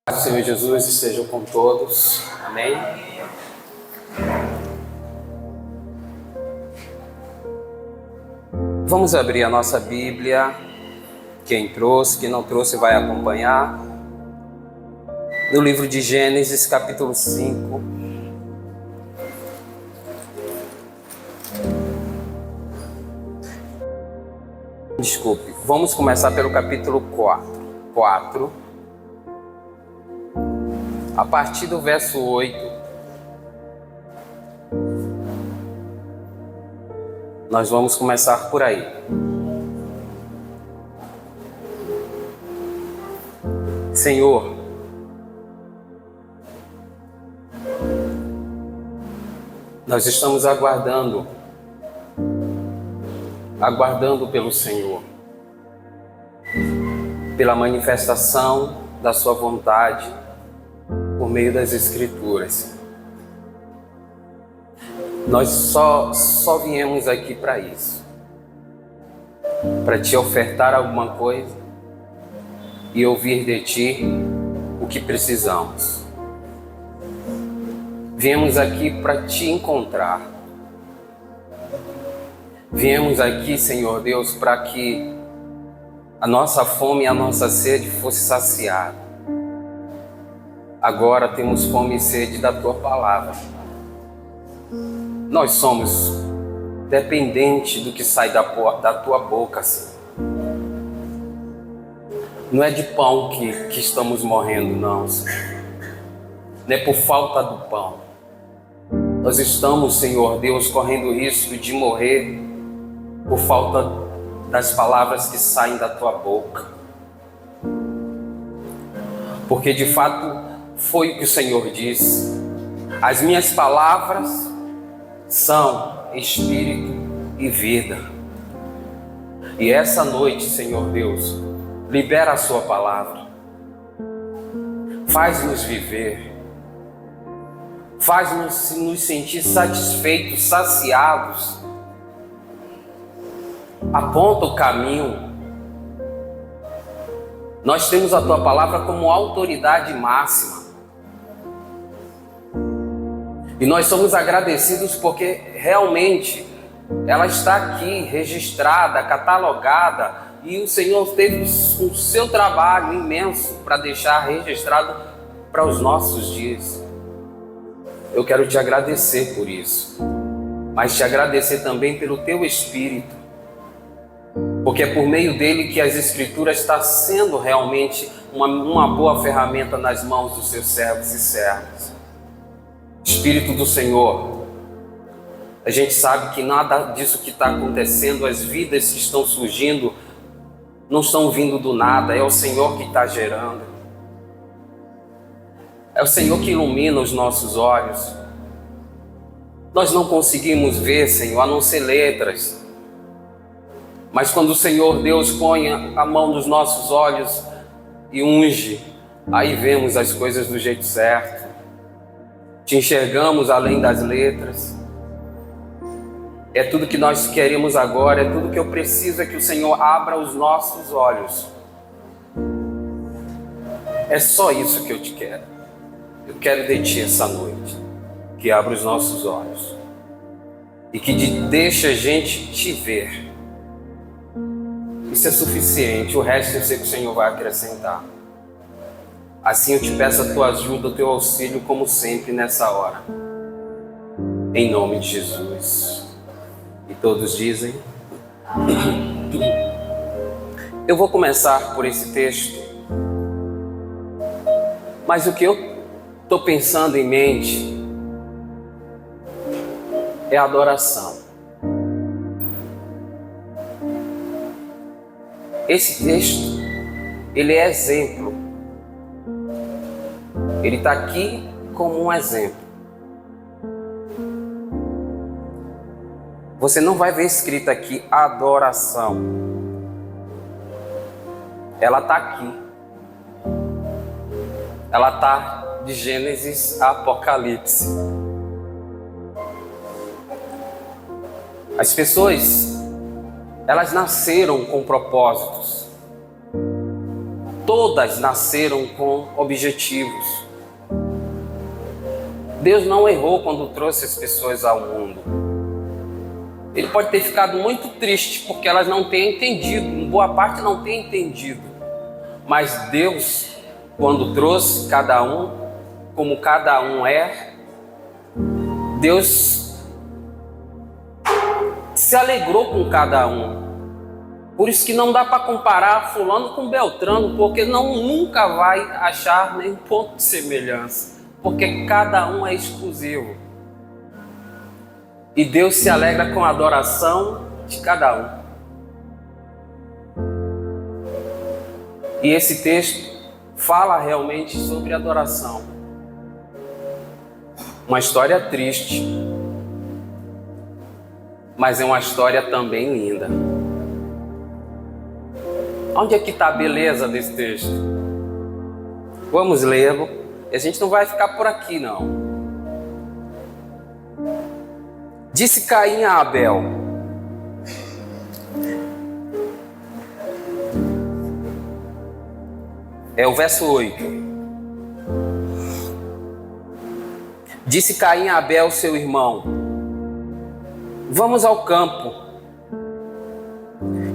O Senhor Jesus esteja com todos. Amém? Vamos abrir a nossa Bíblia. Quem trouxe, quem não trouxe vai acompanhar. No livro de Gênesis, capítulo 5. Desculpe, vamos começar pelo capítulo 4. A partir do verso 8, nós vamos começar por aí. Senhor, nós estamos aguardando pelo Senhor, pela manifestação da sua vontade, por meio das Escrituras. Nós só viemos aqui para isso, para te ofertar alguma coisa e ouvir de ti o que precisamos. Viemos aqui para te encontrar. Viemos aqui, Senhor Deus, para que a nossa fome e a nossa sede fosse saciada. Agora temos fome e sede da Tua Palavra. Nós somos dependentes do que sai da Tua boca, Senhor. Não é de pão que estamos morrendo, não, Senhor. Não é por falta do pão. Nós estamos, Senhor Deus, correndo o risco de morrer por falta das palavras que saem da Tua boca. Porque de fato foi o que o Senhor disse: as minhas palavras são espírito e vida. E essa noite, Senhor Deus, libera a sua palavra, faz-nos viver, faz-nos nos sentir satisfeitos, saciados, aponta o caminho. Nós temos a Tua palavra como autoridade máxima. E nós somos agradecidos porque realmente ela está aqui registrada, catalogada, e o Senhor teve o seu trabalho imenso para deixar registrado para os nossos dias. Eu quero te agradecer por isso, mas te agradecer também pelo Teu Espírito, porque é por meio dele que as Escrituras estão sendo realmente uma boa ferramenta nas mãos dos seus servos e servas. Espírito do Senhor, a gente sabe que nada disso que está acontecendo, as vidas que estão surgindo, não estão vindo do nada, é o Senhor que está gerando. É o Senhor que ilumina os nossos olhos. Nós não conseguimos ver, Senhor, a não ser letras. Mas quando o Senhor Deus põe a mão nos nossos olhos e unge, aí vemos as coisas do jeito certo. Te enxergamos além das letras. É tudo que nós queremos agora, é tudo que eu preciso, é que o Senhor abra os nossos olhos. É só isso que eu te quero. Eu quero de ti essa noite, que abra os nossos olhos e que deixe a gente te ver. Isso é suficiente, o resto eu sei que o Senhor vai acrescentar. Assim eu te peço a tua ajuda, o teu auxílio, como sempre nessa hora. Em nome de Jesus. E todos dizem. Eu vou começar por esse texto, mas o que eu estou pensando em mente é adoração. Esse texto, ele é exemplo. Ele está aqui como um exemplo. Você não vai ver escrito aqui adoração. Ela está aqui. Ela está de Gênesis a Apocalipse. As pessoas, elas nasceram com propósitos. todas nasceram com objetivos. Deus não errou quando trouxe as pessoas ao mundo. Ele pode ter ficado muito triste porque elas não têm entendido, em boa parte não têm entendido. Mas Deus, quando trouxe cada um, como cada um é, Deus se alegrou com cada um. Por isso que não dá para comparar fulano com Beltrano, porque nunca vai achar nem ponto de semelhança, porque cada um é exclusivo. E Deus se alegra com a adoração de cada um. E esse texto fala realmente sobre adoração. Uma história triste, mas é uma história também linda. Onde é que está a beleza desse texto? Vamos lê-lo. A gente não vai ficar por aqui, não. Disse Caim a Abel: é o verso 8. Disse Caim a Abel, seu irmão: vamos ao campo.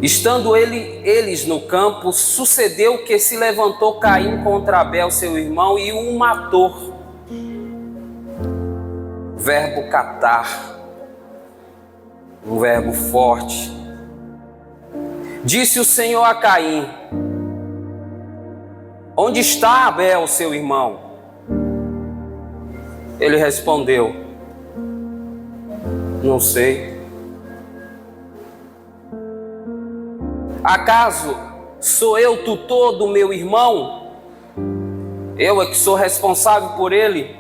Estando eles no campo, sucedeu que se levantou Caim contra Abel, seu irmão, e o matou. Verbo catar, um verbo forte. Disse o Senhor a Caim: onde está Abel, seu irmão? Ele respondeu: não sei. Acaso sou eu tutor do meu irmão? Eu é que sou responsável por ele?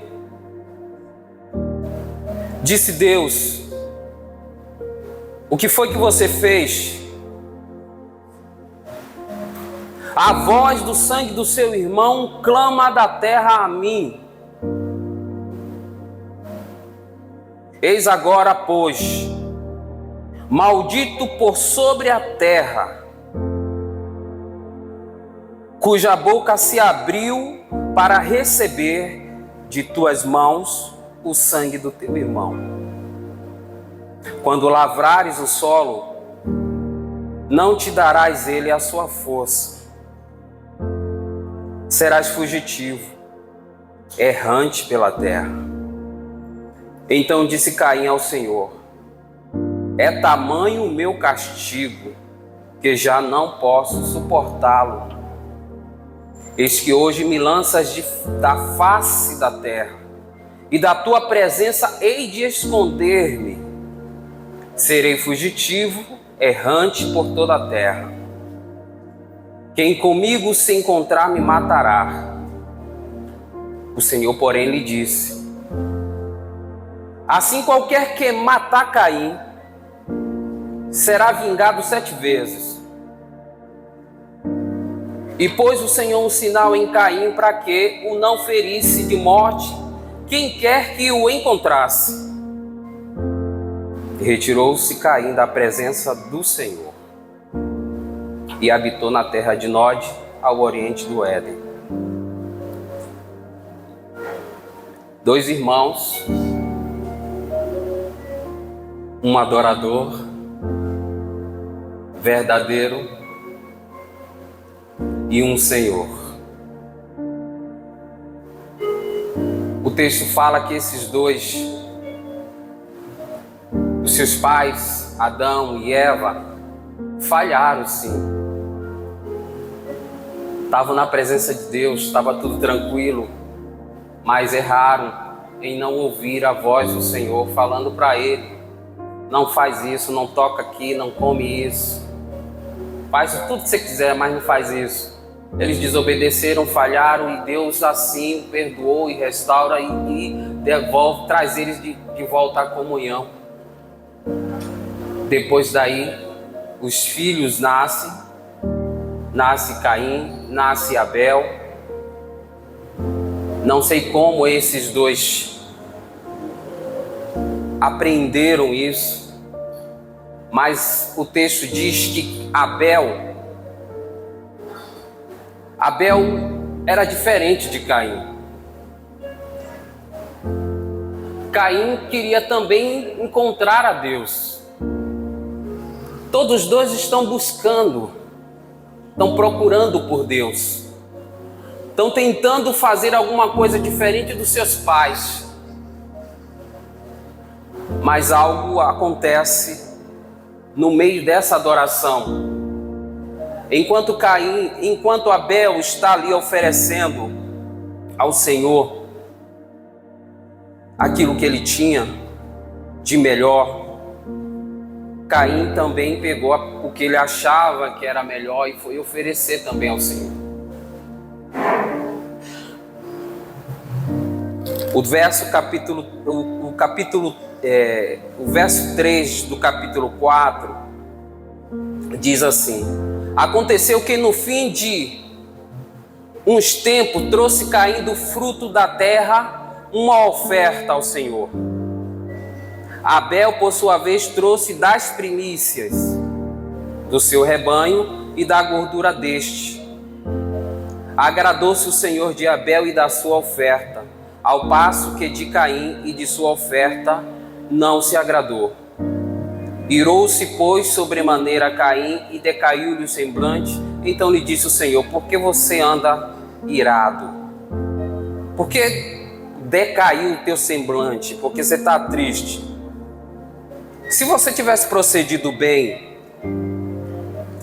Disse Deus: o que foi que você fez? A voz do sangue do seu irmão clama da terra a mim. Eis agora, pois, maldito por sobre a terra, cuja boca se abriu para receber de tuas mãos o sangue do teu irmão. Quando lavrares o solo, não te darás ele a sua força. Serás fugitivo, errante pela terra. Então disse Caim ao Senhor: é tamanho o meu castigo, que já não posso suportá-lo. Eis que hoje me lanças da face da terra, e da tua presença hei de esconder-me. Serei fugitivo, errante por toda a terra. Quem comigo se encontrar me matará. O Senhor, porém, lhe disse: assim qualquer que matar Caim será vingado 7 vezes. E pôs o Senhor um sinal em Caim para que o não ferisse de morte quem quer que o encontrasse. E retirou-se Caim da presença do Senhor e habitou na terra de Nod, ao oriente do Éden. 2 irmãos, um adorador verdadeiro e um Senhor. O texto fala que esses dois, os seus pais, Adão e Eva, falharam sim. Estavam na presença de Deus, estava tudo tranquilo, mas erraram em não ouvir a voz do Senhor falando para ele: não faz isso, não toca aqui, não come isso, faz tudo que você quiser, mas não faz isso. Eles desobedeceram, falharam, e Deus assim perdoou e restaura e devolve, traz eles de volta à comunhão. Depois daí, os filhos nascem, nasce Caim, nasce Abel. Não sei como esses dois aprenderam isso, mas o texto diz que Abel Abel era diferente de Caim. Caim queria também encontrar a Deus. Todos os dois estão buscando, estão procurando por Deus. Estão tentando fazer alguma coisa diferente dos seus pais. Mas algo acontece no meio dessa adoração. Enquanto Abel está ali oferecendo ao Senhor aquilo que ele tinha de melhor, Caim também pegou o que ele achava que era melhor e foi oferecer também ao Senhor. O verso 3 do capítulo 4 diz assim: aconteceu que no fim de uns tempos trouxe Caim do fruto da terra uma oferta ao Senhor. Abel, por sua vez, trouxe das primícias do seu rebanho e da gordura deste. Agradou-se o Senhor de Abel e da sua oferta, ao passo que de Caim e de sua oferta não se agradou. Irou-se, pois, sobremaneira Caim e decaiu-lhe o semblante. Então lhe disse o Senhor: por que você anda irado? Por que decaiu o teu semblante? Porque você está triste. Se você tivesse procedido bem,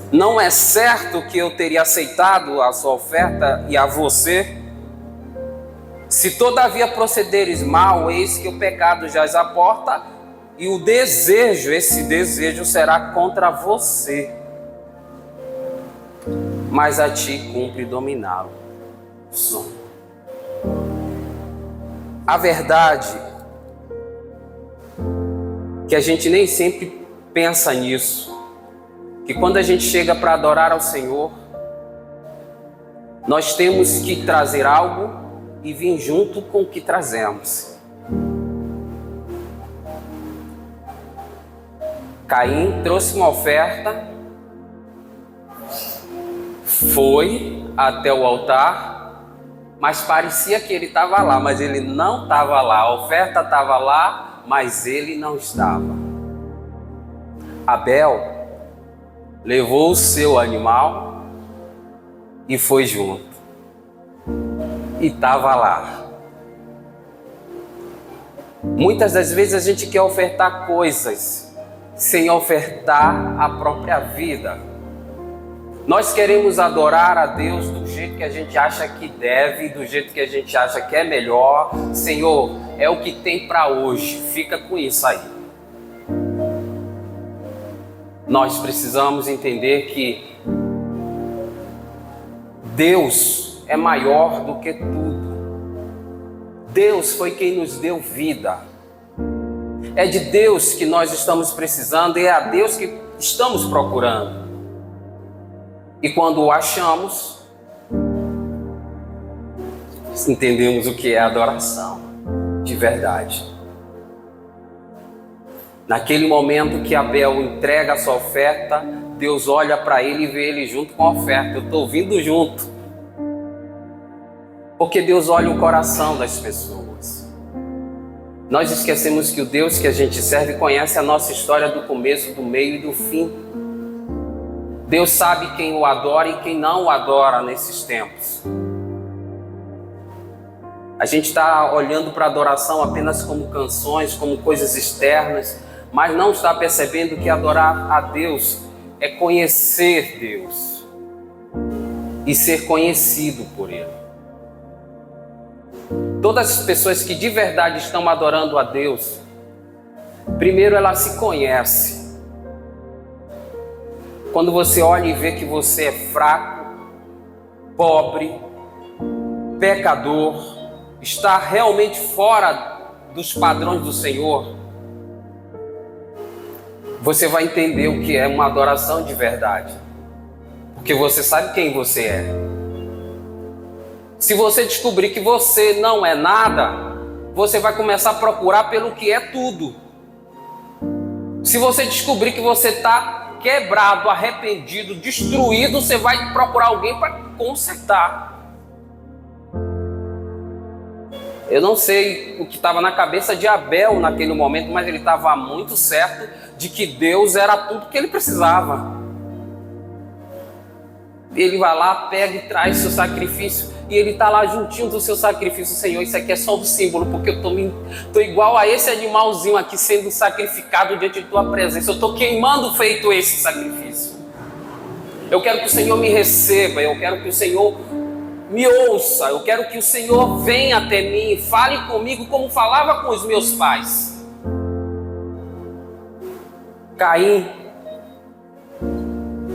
não é certo que eu teria aceitado a sua oferta e a você? Se todavia procederes mal, eis que o pecado jaz à porta, e o desejo, esse desejo será contra você. Mas a ti cumpre dominá-lo. A verdade que a gente nem sempre pensa nisso, que quando a gente chega para adorar ao Senhor, nós temos que trazer algo e vir junto com o que trazemos. Caim trouxe uma oferta, foi até o altar, mas parecia que ele estava lá, mas ele não estava lá. A oferta estava lá, mas ele não estava. Abel levou o seu animal e foi junto. E estava lá. Muitas das vezes a gente quer ofertar coisas sem ofertar a própria vida. Nós queremos adorar a Deus do jeito que a gente acha que deve, do jeito que a gente acha que é melhor. Senhor, é o que tem para hoje, fica com isso aí. Nós precisamos entender que Deus é maior do que tudo. Deus foi quem nos deu vida. É de Deus que nós estamos precisando e é a Deus que estamos procurando. E quando o achamos, entendemos o que é adoração de verdade. Naquele momento que Abel entrega a sua oferta, Deus olha para ele e vê ele junto com a oferta. Eu estou vindo junto. Porque Deus olha o coração das pessoas. Nós esquecemos que o Deus que a gente serve conhece a nossa história do começo, do meio e do fim. Deus sabe quem o adora e quem não o adora nesses tempos. A gente está olhando para a adoração apenas como canções, como coisas externas, mas não está percebendo que adorar a Deus é conhecer Deus e ser conhecido por Ele. Todas as pessoas que de verdade estão adorando a Deus, primeiro ela se conhece. Quando você olha e vê que você é fraco, pobre, pecador, está realmente fora dos padrões do Senhor, você vai entender o que é uma adoração de verdade. Porque você sabe quem você é. Se você descobrir que você não é nada, você vai começar a procurar pelo que é tudo. Se você descobrir que você está quebrado, arrependido, destruído, você vai procurar alguém para consertar. Eu não sei o que estava na cabeça de Abel naquele momento, mas ele estava muito certo de que Deus era tudo que ele precisava. Ele vai lá, pega e traz seu sacrifício, e ele está lá juntinho do seu sacrifício. Senhor, isso aqui é só um símbolo, porque eu estou igual a esse animalzinho aqui sendo sacrificado diante de tua presença. Eu estou queimando feito esse sacrifício. Eu quero que o Senhor me receba, eu quero que o Senhor me ouça, eu quero que o Senhor venha até mim e fale comigo como falava com os meus pais. Caim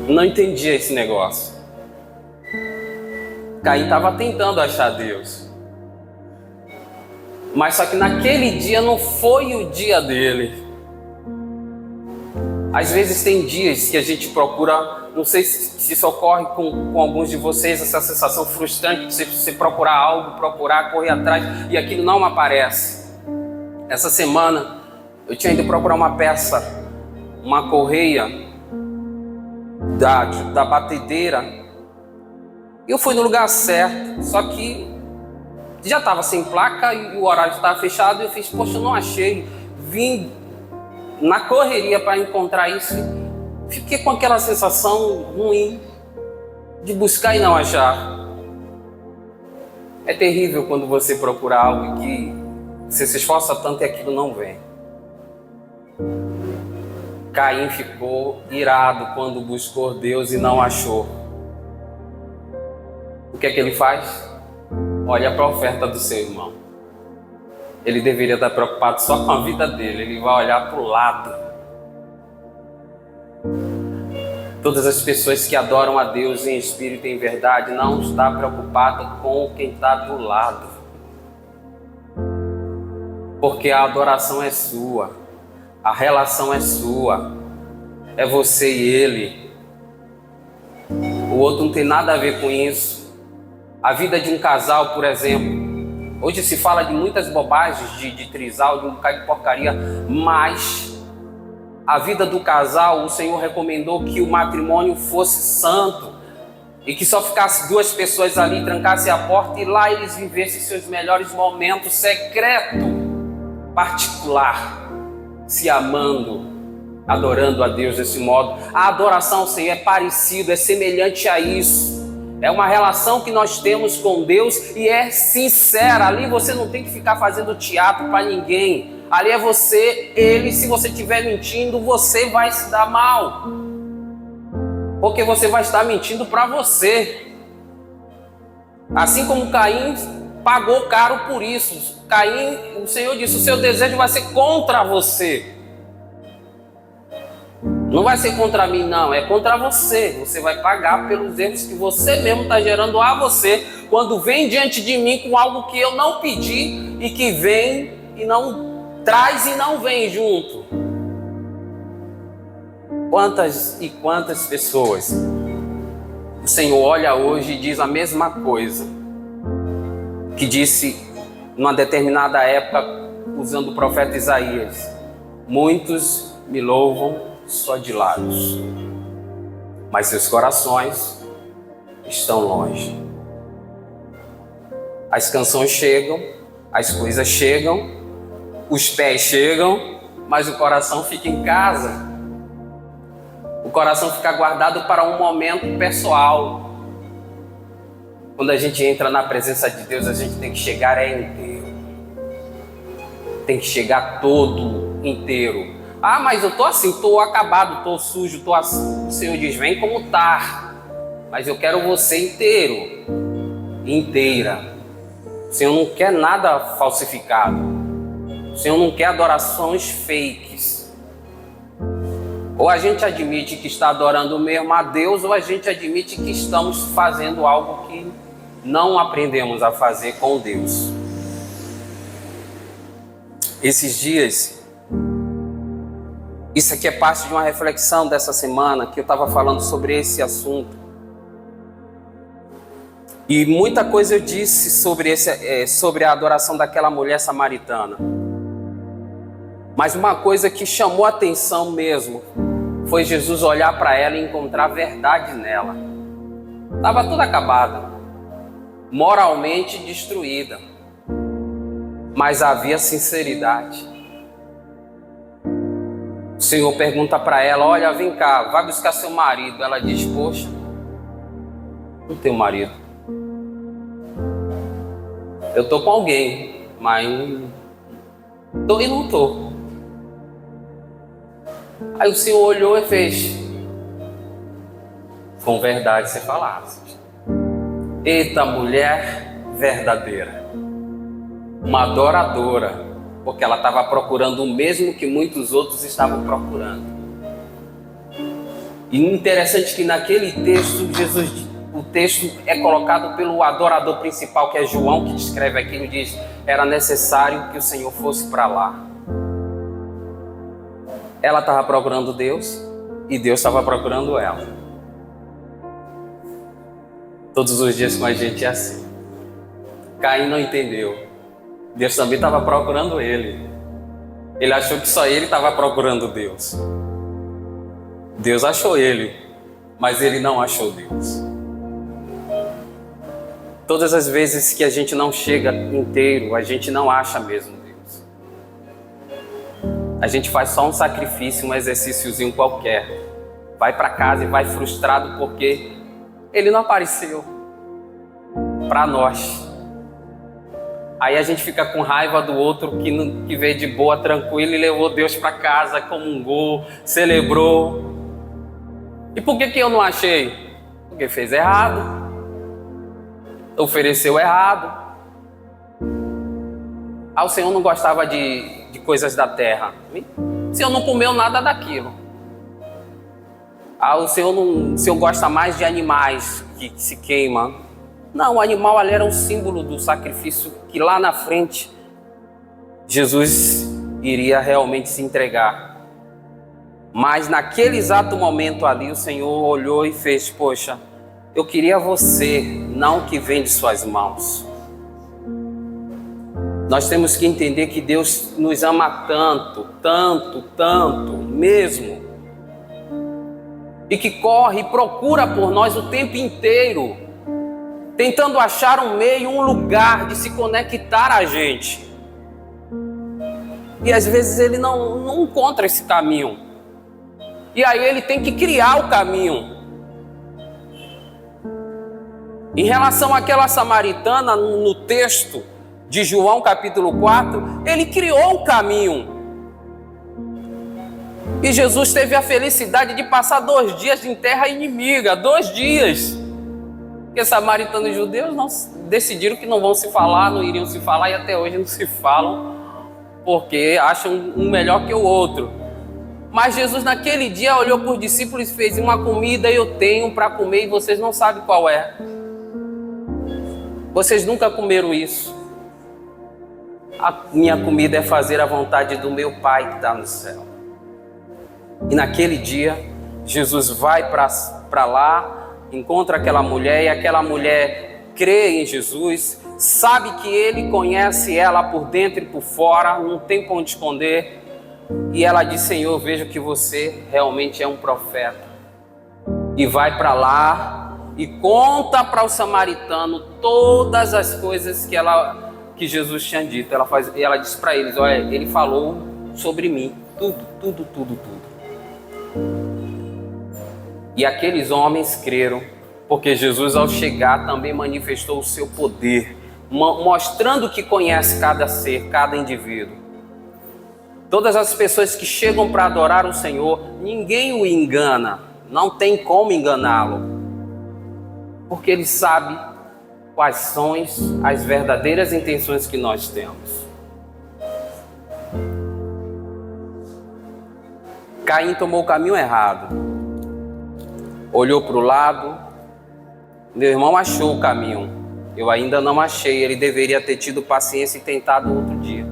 não entendia esse negócio. Caim estava tentando achar Deus, mas só que naquele dia não foi o dia dele. Às vezes tem dias que a gente procura, não sei se isso ocorre com alguns de vocês, essa sensação frustrante de você procurar algo, correr atrás e aquilo não aparece. Essa semana eu tinha ido procurar uma peça, uma correia da batedeira. Eu fui no lugar certo, só que já estava sem placa e o horário estava fechado. E eu fiz, poxa, eu não achei. Vim na correria para encontrar isso. Fiquei com aquela sensação ruim de buscar e não achar. É terrível quando você procura algo que você se esforça tanto e aquilo não vem. Caim ficou irado quando buscou Deus e não achou. O que é que ele faz? Olha para a oferta do seu irmão. Ele deveria estar preocupado só com a vida dele. Ele vai olhar para o lado. Todas as pessoas que adoram a Deus em espírito e em verdade não estão preocupadas com quem está do lado. Porque a adoração é sua. A relação é sua. É você e ele. O outro não tem nada a ver com isso. A vida de um casal, por exemplo, hoje se fala de muitas bobagens, de trisal, de um bocado de porcaria, mas a vida do casal, o Senhor recomendou que o matrimônio fosse santo e que só ficasse duas pessoas ali, trancasse a porta e lá eles vivessem seus melhores momentos, secreto, particular, se amando, adorando a Deus desse modo. A adoração ao Senhor é parecido, é semelhante a isso. É uma relação que nós temos com Deus e é sincera. Ali você não tem que ficar fazendo teatro para ninguém. Ali é você, ele. Se você estiver mentindo, você vai se dar mal. Porque você vai estar mentindo para você. Assim como Caim pagou caro por isso. Caim, o Senhor disse, o seu desejo vai ser contra você. Não vai ser contra mim, não, é contra você. Você vai pagar pelos erros que você mesmo está gerando a você, quando vem diante de mim com algo que eu não pedi e que vem e não traz e não vem junto. Quantas e quantas pessoas o Senhor olha hoje e diz a mesma coisa que disse numa determinada época, usando o profeta Isaías: muitos me louvam só de lábios, mas seus corações estão longe. As canções chegam, as coisas chegam, os pés chegam, mas o coração fica em casa. O coração fica guardado para um momento pessoal. Quando a gente entra na presença de Deus, a gente tem que chegar inteiro. Tem que chegar todo inteiro. Ah, mas eu tô assim, tô acabado, tô sujo, tô assim. O Senhor diz, vem como tá. Mas eu quero você inteiro, inteira. O Senhor não quer nada falsificado. O Senhor não quer adorações fakes. Ou a gente admite que está adorando mesmo a Deus, ou a gente admite que estamos fazendo algo que não aprendemos a fazer com Deus. Esses dias, isso aqui é parte de uma reflexão dessa semana, que eu estava falando sobre esse assunto. E muita coisa eu disse sobre a adoração daquela mulher samaritana. Mas uma coisa que chamou a atenção mesmo foi Jesus olhar para ela e encontrar verdade nela. Estava toda acabada, moralmente destruída, mas havia sinceridade. O Senhor pergunta para ela: olha, vem cá, vai buscar seu marido. Ela diz: poxa, não tenho marido. Eu estou com alguém, mas estou e não estou. Aí o Senhor olhou e fez: com verdade você falaste. Eita, mulher verdadeira, uma adoradora, porque ela estava procurando o mesmo que muitos outros estavam procurando. E interessante que naquele texto, o texto é colocado pelo adorador principal, que é João, que descreve aquilo, diz: era necessário que o Senhor fosse para lá. Ela estava procurando Deus e Deus estava procurando ela. Todos os dias com a gente é assim. Caim não entendeu. Deus também estava procurando ele. Ele achou que só ele estava procurando Deus. Deus achou ele, mas ele não achou Deus. Todas as vezes que a gente não chega inteiro, a gente não acha mesmo Deus. A gente faz só um sacrifício, um exercíciozinho qualquer. Vai para casa e vai frustrado porque ele não apareceu para nós. Aí a gente fica com raiva do outro que veio de boa, tranquilo e levou Deus para casa, comungou, celebrou. E por que eu não achei? Porque fez errado, ofereceu errado. O Senhor não gostava de coisas da terra. O Senhor não comeu nada daquilo. O Senhor gosta mais de animais que se queimam. Não, o animal ali era um símbolo do sacrifício que lá na frente Jesus iria realmente se entregar. Mas naquele exato momento ali o Senhor olhou e fez: poxa, eu queria você, não o que vem de suas mãos. Nós temos que entender que Deus nos ama tanto, tanto, tanto mesmo, e que corre e procura por nós o tempo inteiro, tentando achar um meio, um lugar de se conectar a gente. E às vezes ele não encontra esse caminho. E aí ele tem que criar o caminho. Em relação àquela samaritana, no texto de João capítulo 4, ele criou o caminho. E Jesus teve a felicidade de passar 2 dias em terra inimiga, 2 dias. Porque samaritanos e judeus decidiram que não vão se falar, não iriam se falar, e até hoje não se falam, porque acham um melhor que o outro. Mas Jesus naquele dia olhou para os discípulos e fez: uma comida eu tenho para comer e vocês não sabem qual é. Vocês nunca comeram isso. A minha comida é fazer a vontade do meu Pai que está no céu. E naquele dia, Jesus vai para lá, encontra aquela mulher, e aquela mulher crê em Jesus, sabe que ele conhece ela por dentro e por fora, não tem para onde esconder. E ela diz: Senhor, eu vejo que você realmente é um profeta. E vai para lá e conta para o samaritano todas as coisas que Jesus tinha dito. Ela disse para eles: olha, ele falou sobre mim, tudo. E aqueles homens creram, porque Jesus, ao chegar, também manifestou o seu poder, mostrando que conhece cada ser, cada indivíduo. Todas as pessoas que chegam para adorar o Senhor, ninguém o engana, não tem como enganá-lo, porque ele sabe quais são as verdadeiras intenções que nós temos. Caim tomou o caminho errado, olhou para o lado. Meu irmão achou o caminho, eu ainda não achei. Ele deveria ter tido paciência e tentado outro dia.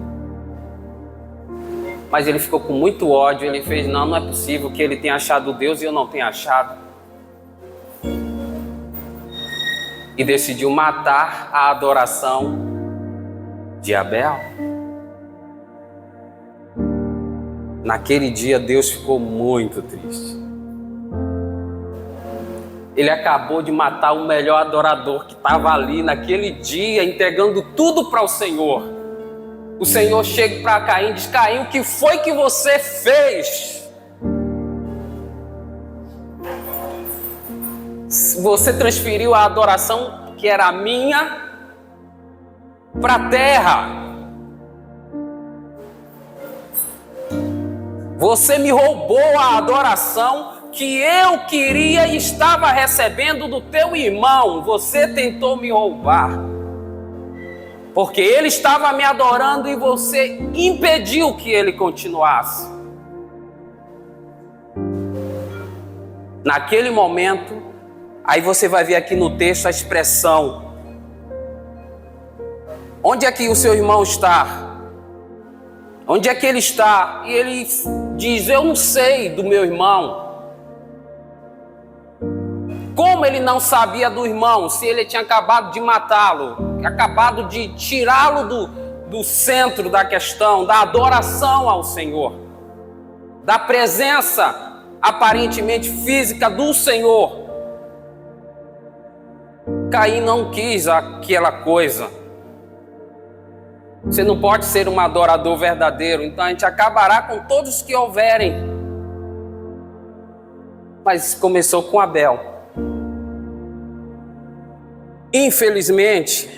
Mas ele ficou com muito ódio. Ele fez: não é possível que ele tenha achado Deus e eu não tenha achado. E decidiu matar a adoração de Abel. Naquele dia Deus ficou muito triste. Ele acabou de matar o melhor adorador que estava ali naquele dia, entregando tudo para o Senhor. O Senhor chega para Caim e diz: Caim, o que foi que você fez? Você transferiu a adoração que era minha para a terra. Você me roubou a adoração que eu queria e estava recebendo do teu irmão. Você tentou me roubar, porque ele estava me adorando e você impediu que ele continuasse. Naquele momento, aí você vai ver aqui no texto a expressão: onde é que o seu irmão está? Onde é que ele está? E ele diz: eu não sei do meu irmão. Como ele não sabia do irmão, se ele tinha acabado de matá-lo, acabado de tirá-lo do centro da questão, da adoração ao Senhor, da presença aparentemente física do Senhor? Caim não quis aquela coisa. Você não pode ser um adorador verdadeiro, então a gente acabará com todos os que houverem. Mas começou com Abel. Infelizmente,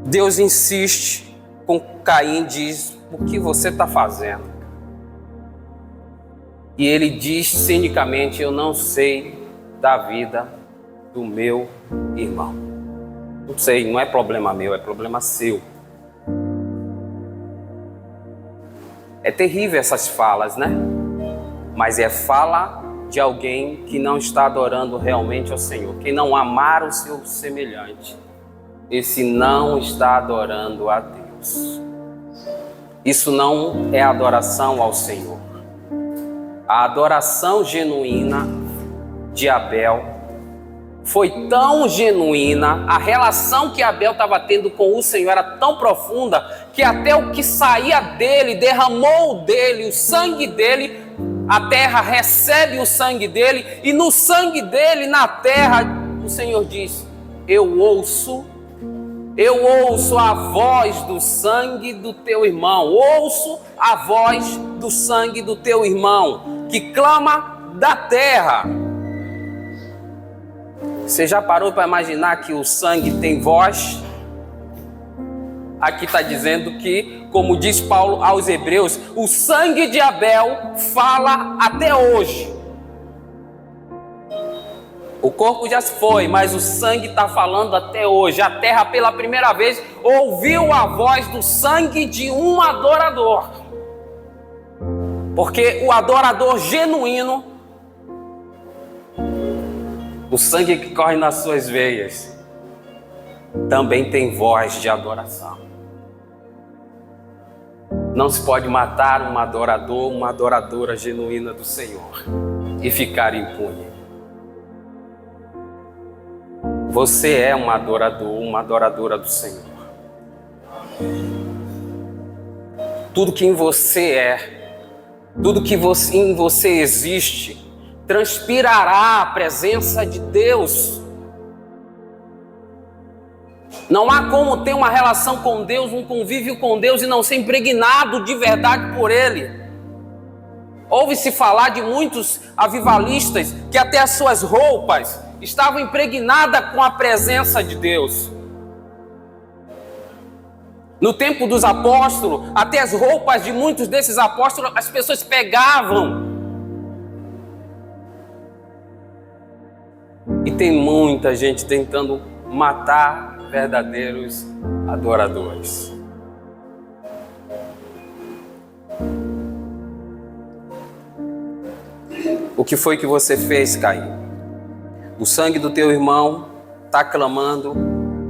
Deus insiste com Caim, diz: o que você está fazendo? E ele diz cinicamente: eu não sei da vida do meu irmão. Não sei, não é problema meu, é problema seu. É terrível essas falas, né? Mas é fala de alguém que não está adorando realmente ao Senhor. Quem não amar o seu semelhante, esse não está adorando a Deus. Isso não é adoração ao Senhor. A adoração genuína de Abel foi tão genuína, a relação que Abel estava tendo com o Senhor era tão profunda, que até o que saía dele, derramou dele, o sangue dele, a terra recebe o sangue dele, e no sangue dele, na terra, o Senhor diz: eu ouço a voz do sangue do teu irmão, ouço a voz do sangue do teu irmão, que clama da terra. Você já parou para imaginar que o sangue tem voz? Aqui está dizendo que, como diz Paulo aos Hebreus, o sangue de Abel fala até hoje. O corpo já se foi, mas o sangue está falando até hoje. A terra, pela primeira vez, ouviu a voz do sangue de um adorador. Porque o adorador genuíno, o sangue que corre nas suas veias, também tem voz de adoração. Não se pode matar um adorador, uma adoradora genuína do Senhor e ficar impune. Você é um adorador, uma adoradora do Senhor. Tudo que em você é, tudo que em você existe, transpirará a presença de Deus. Não há como ter uma relação com Deus, um convívio com Deus e não ser impregnado de verdade por Ele. Ouve-se falar de muitos avivalistas que até as suas roupas estavam impregnadas com a presença de Deus. No tempo dos apóstolos, até as roupas de muitos desses apóstolos, as pessoas pegavam. E tem muita gente tentando matar verdadeiros adoradores. O que foi que você fez, Caim? O sangue do teu irmão está clamando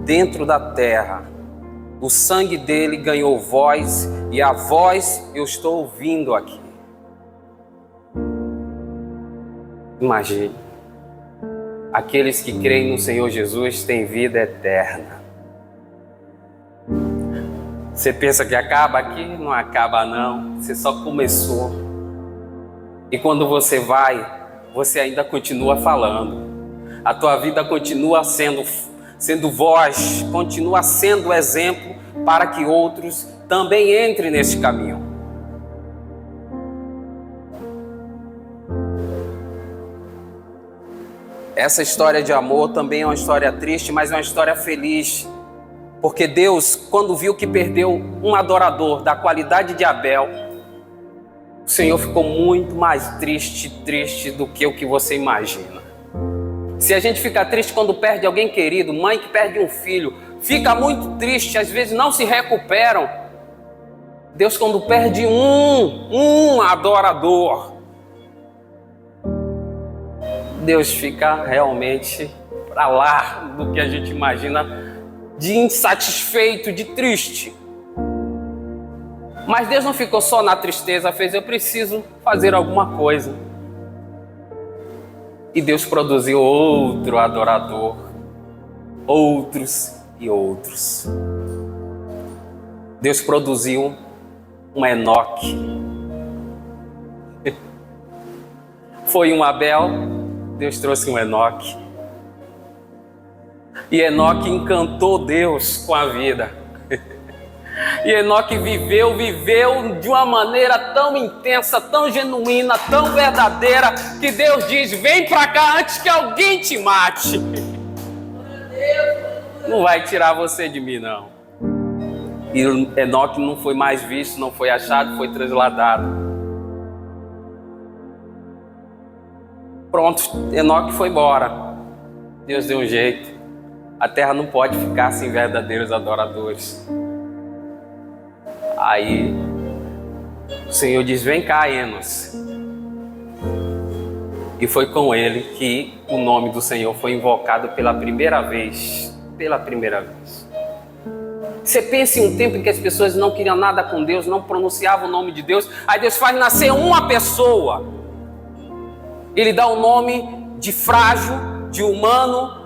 dentro da terra. O sangue dele ganhou voz e a voz eu estou ouvindo aqui. Imagine. Aqueles que creem no Senhor Jesus têm vida eterna. Você pensa que acaba aqui? Não acaba não. Você só começou. E quando você vai você ainda continua falando. A tua vida continua sendo voz, continua sendo exemplo para que outros também entrem neste caminho. Essa história de amor também é uma história triste, mas é uma história feliz. Porque Deus, quando viu que perdeu um adorador da qualidade de Abel, o Senhor ficou muito mais triste do que o que você imagina. Se a gente fica triste quando perde alguém querido, mãe que perde um filho, fica muito triste, às vezes não se recuperam. Deus, quando perde um adorador, Deus fica realmente para lá do que a gente imagina, de insatisfeito, de triste. Mas Deus não ficou só na tristeza, fez: eu preciso fazer alguma coisa. E Deus produziu outro adorador, outros e outros. Deus produziu um Enoque. Foi um Abel, Deus trouxe um Enoque. E Enoque encantou Deus com a vida. E Enoque viveu de uma maneira tão intensa, tão genuína, tão verdadeira, que Deus diz: vem pra cá antes que alguém te mate. Não vai tirar você de mim, não. E Enoque não foi mais visto, não foi achado, foi trasladado. Pronto, Enoque foi embora. Deus deu um jeito. A terra não pode ficar sem verdadeiros adoradores. Aí o Senhor diz: vem cá, Enos. E foi com ele que o nome do Senhor foi invocado pela primeira vez. Pela primeira vez. Você pensa em um tempo em que as pessoas não queriam nada com Deus, não pronunciavam o nome de Deus. Aí Deus faz nascer uma pessoa. Ele dá o nome de frágil, de humano.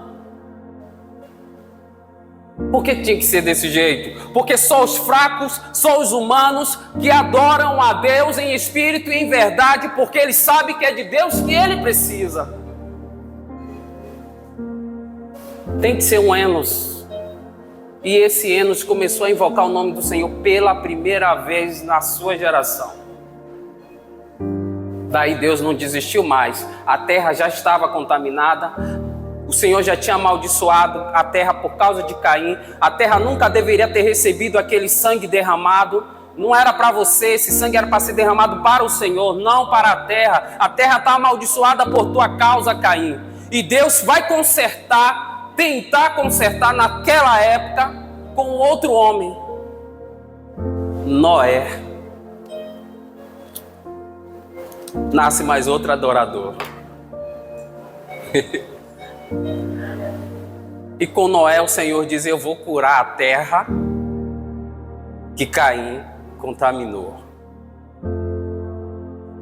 Por que tinha que ser desse jeito? Porque só os fracos, só os humanos que adoram a Deus em espírito e em verdade, porque eles sabem que é de Deus que ele precisa. Tem que ser um Enos. E esse Enos começou a invocar o nome do Senhor pela primeira vez na sua geração. Daí Deus não desistiu mais. A terra já estava contaminada. O Senhor já tinha amaldiçoado a terra por causa de Caim. A terra nunca deveria ter recebido aquele sangue derramado. Não era para você, esse sangue era para ser derramado para o Senhor, não para a terra. A terra está amaldiçoada por tua causa, Caim. E Deus vai tentar consertar naquela época com outro homem, Noé. Nasce mais outro adorador. E com Noé o Senhor diz: eu vou curar a terra que Caim contaminou.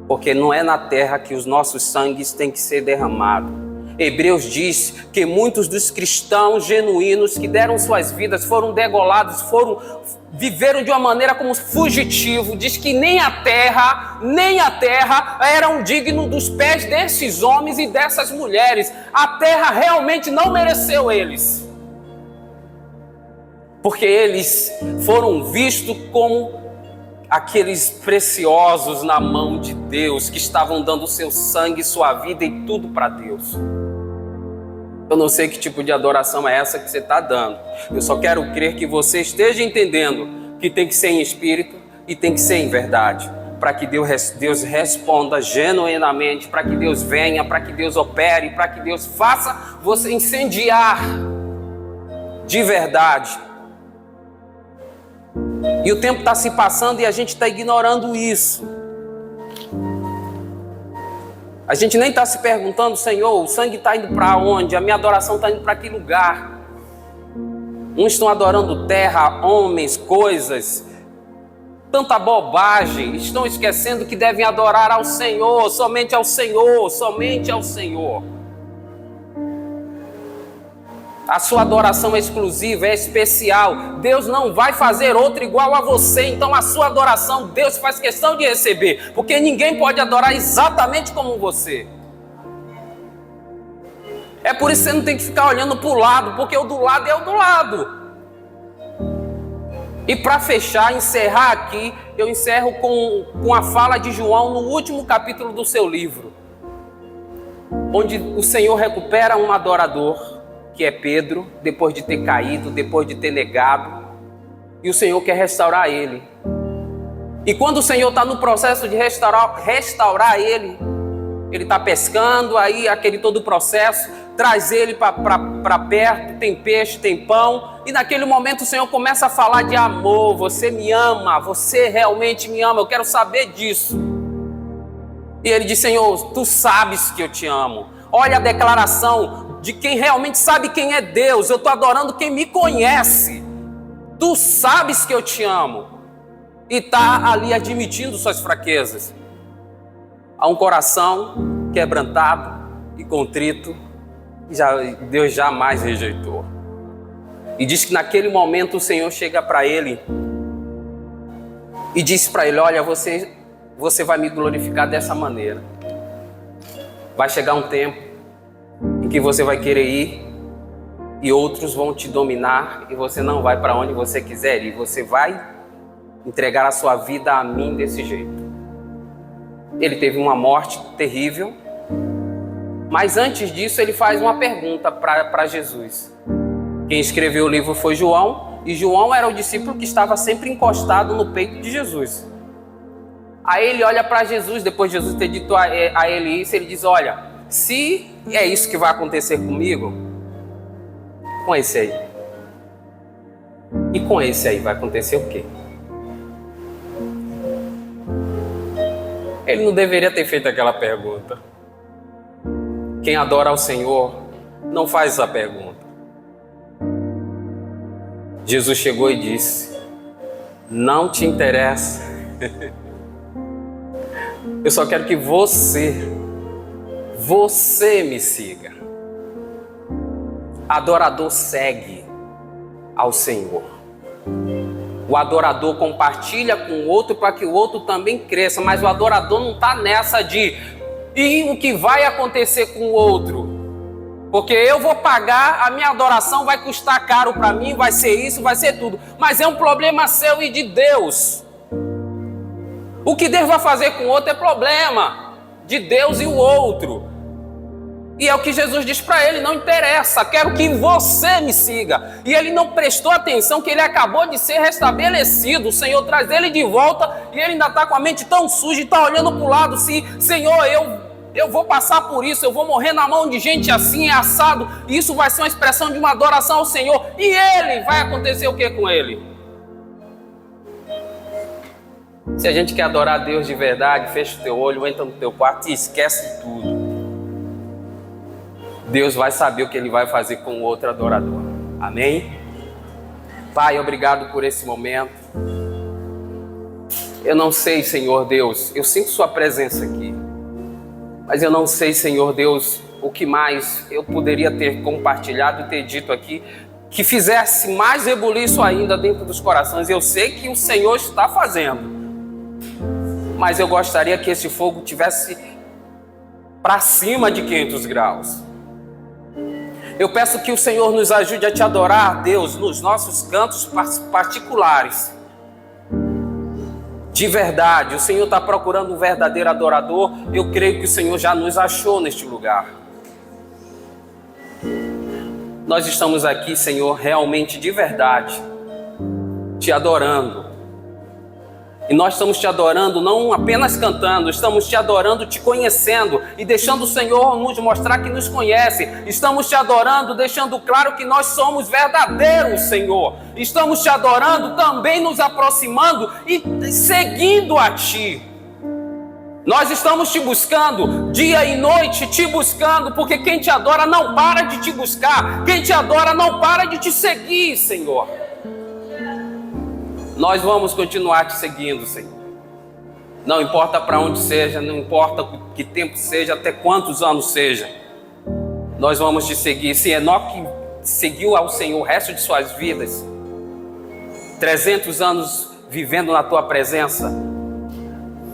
Porque não é na terra que os nossos sangues têm que ser derramados. Hebreus diz que muitos dos cristãos genuínos que deram suas vidas foram degolados, viveram de uma maneira como fugitivo. Diz que nem a terra eram dignos dos pés desses homens e dessas mulheres. A terra realmente não mereceu eles, porque eles foram vistos como aqueles preciosos na mão de Deus, que estavam dando seu sangue, sua vida e tudo para Deus. Eu não sei que tipo de adoração é essa que você está dando. Eu só quero crer que você esteja entendendo que tem que ser em espírito e tem que ser em verdade, para que Deus responda genuinamente, para que Deus venha, para que Deus opere, para que Deus faça você incendiar de verdade. E o tempo está se passando e a gente está ignorando isso. A gente nem está se perguntando: Senhor, o sangue está indo para onde? A minha adoração está indo para que lugar? Uns estão adorando terra, homens, coisas, tanta bobagem. Estão esquecendo que devem adorar ao Senhor, somente ao Senhor, somente ao Senhor. A sua adoração é exclusiva, é especial. Deus não vai fazer outra igual a você. Então a sua adoração Deus faz questão de receber, porque ninguém pode adorar exatamente como você. É por isso que você não tem que ficar olhando para o lado, porque o do lado é o do lado. E para fechar, encerrar aqui, eu encerro com a fala de João no último capítulo do seu livro, onde o Senhor recupera um adorador, que é Pedro, depois de ter caído, depois de ter negado, e o Senhor quer restaurar ele. E quando o Senhor está no processo de restaurar ele está pescando, aí aquele todo o processo, traz ele para perto, tem peixe, tem pão, e naquele momento o Senhor começa a falar de amor. Você me ama, você realmente me ama, eu quero saber disso. E ele diz: Senhor, tu sabes que eu te amo. Olha a declaração de quem realmente sabe quem é Deus. Eu estou adorando quem me conhece. Tu sabes que eu te amo. E está ali admitindo suas fraquezas. Há um coração quebrantado e contrito, Deus jamais rejeitou. E diz que naquele momento o Senhor chega para ele e diz para ele: olha, você vai me glorificar dessa maneira. Vai chegar um tempo em que você vai querer ir e outros vão te dominar e você não vai para onde você quiser ir. Você vai entregar a sua vida a mim desse jeito. Ele teve uma morte terrível, mas antes disso ele faz uma pergunta para Jesus. Quem escreveu o livro foi João, e João era o discípulo que estava sempre encostado no peito de Jesus. Aí ele olha para Jesus, depois de Jesus ter dito a ele isso, ele diz: olha, se é isso que vai acontecer comigo, com esse aí. E com esse aí vai acontecer o quê? Ele não deveria ter feito aquela pergunta. Quem adora ao Senhor não faz essa pergunta. Jesus chegou e disse: não te interessa. Eu só quero que você me siga. Adorador segue ao Senhor. O adorador compartilha com o outro para que o outro também cresça, mas o adorador não está nessa de e o que vai acontecer com o outro, porque eu vou pagar, a minha adoração vai custar caro para mim, vai ser isso, vai ser tudo, mas é um problema seu e de Deus. O que Deus vai fazer com o outro é problema de Deus e o outro. E é o que Jesus diz para ele: não interessa, quero que você me siga. E ele não prestou atenção que ele acabou de ser restabelecido. O Senhor traz ele de volta e ele ainda está com a mente tão suja e está olhando para o lado assim: Senhor, eu vou passar por isso, eu vou morrer na mão de gente assim, assado. E isso vai ser uma expressão de uma adoração ao Senhor. E ele, vai acontecer o que com ele? Se a gente quer adorar a Deus de verdade, fecha o teu olho, entra no teu quarto e esquece tudo. Deus vai saber o que Ele vai fazer com o outro adorador. Amém? Pai, obrigado por esse momento. Eu não sei, Senhor Deus, eu sinto Sua presença aqui, mas eu não sei, Senhor Deus, o que mais eu poderia ter compartilhado e ter dito aqui que fizesse mais rebuliço ainda dentro dos corações. Eu sei que o Senhor está fazendo, mas eu gostaria que esse fogo tivesse para cima de 500 graus. Eu peço que o Senhor nos ajude a Te adorar, Deus, nos nossos cantos particulares. De verdade, o Senhor está procurando um verdadeiro adorador. Eu creio que o Senhor já nos achou neste lugar. Nós estamos aqui, Senhor, realmente de verdade, Te adorando. E nós estamos Te adorando não apenas cantando, estamos Te adorando, Te conhecendo e deixando o Senhor nos mostrar que nos conhece. Estamos Te adorando, deixando claro que nós somos verdadeiros, Senhor. Estamos Te adorando, também nos aproximando e seguindo a Ti. Nós estamos Te buscando, dia e noite Te buscando, porque quem Te adora não para de Te buscar. Quem Te adora não para de Te seguir, Senhor. Nós vamos continuar Te seguindo, Senhor. Não importa para onde seja, não importa que tempo seja, até quantos anos seja. Nós vamos Te seguir. Se Enoque seguiu ao Senhor o resto de suas vidas, 300 anos vivendo na Tua presença.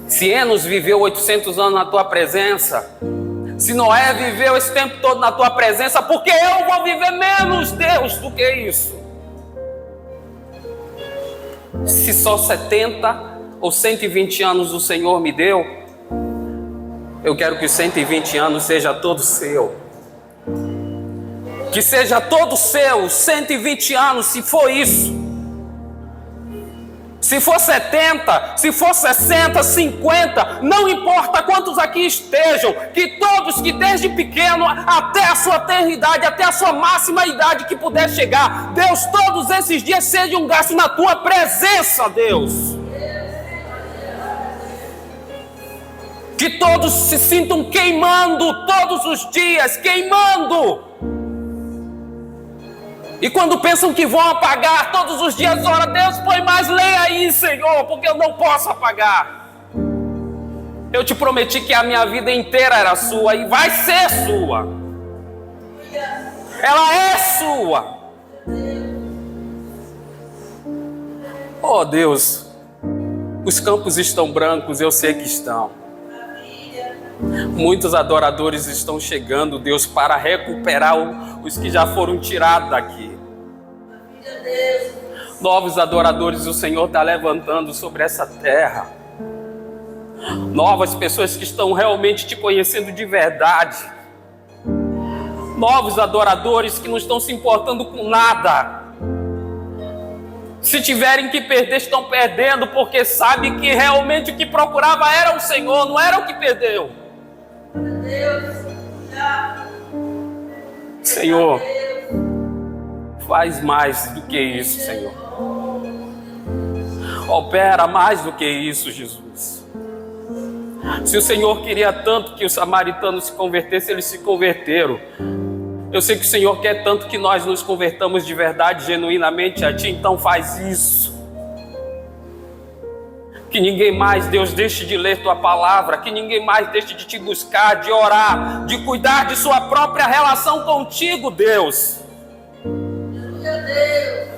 Se Enos viveu 800 anos na Tua presença, Se Noé viveu esse tempo todo na tua presença, porque eu vou viver menos, Deus, do que isso? Se só 70 ou 120 anos o Senhor me deu, eu quero que os 120 anos seja todo seu. Que seja todo seu, 120 anos, se for isso. Se for 70, se for 60, 50, não importa quantos aqui estejam, que todos que desde pequeno até a sua eternidade, até a sua máxima idade que puder chegar, Deus, todos esses dias sejam gastos na tua presença, Deus. Que todos se sintam queimando todos os dias, queimando. E quando pensam que vão apagar todos os dias, ora, Deus, põe mais lenha aí, Senhor, porque eu não posso apagar. Eu te prometi que a minha vida inteira era sua e vai ser sua. Ela é sua. Oh Deus, os campos estão brancos, eu sei que estão. Muitos adoradores estão chegando, Deus, para recuperar os que já foram tirados daqui. Novos adoradores o Senhor está levantando sobre essa terra. Novas pessoas que estão realmente te conhecendo de verdade. Novos adoradores que não estão se importando com nada. Se tiverem que perder, estão perdendo, porque sabe que realmente o que procurava era o Senhor, não era o que perdeu. Senhor, faz mais do que isso, Senhor. Opera mais do que isso, Jesus. Se o Senhor queria tanto que os samaritanos se convertessem, eles se converteram. Eu sei que o Senhor quer tanto que nós nos convertamos de verdade, genuinamente a Ti, então faz isso. Que ninguém mais, Deus, deixe de ler Tua palavra, que ninguém mais deixe de Te buscar, de orar, de cuidar de sua própria relação contigo, Deus.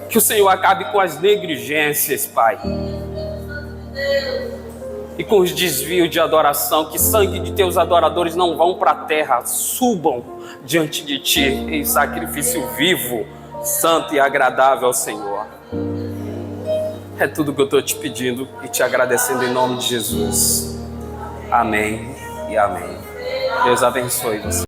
Que o Senhor acabe com as negligências, Pai. E com os desvios de adoração, que sangue de Teus adoradores não vão para a terra, subam diante de Ti em sacrifício vivo, santo e agradável ao Senhor. É tudo que eu estou te pedindo e te agradecendo em nome de Jesus. Amém e amém. Deus abençoe você.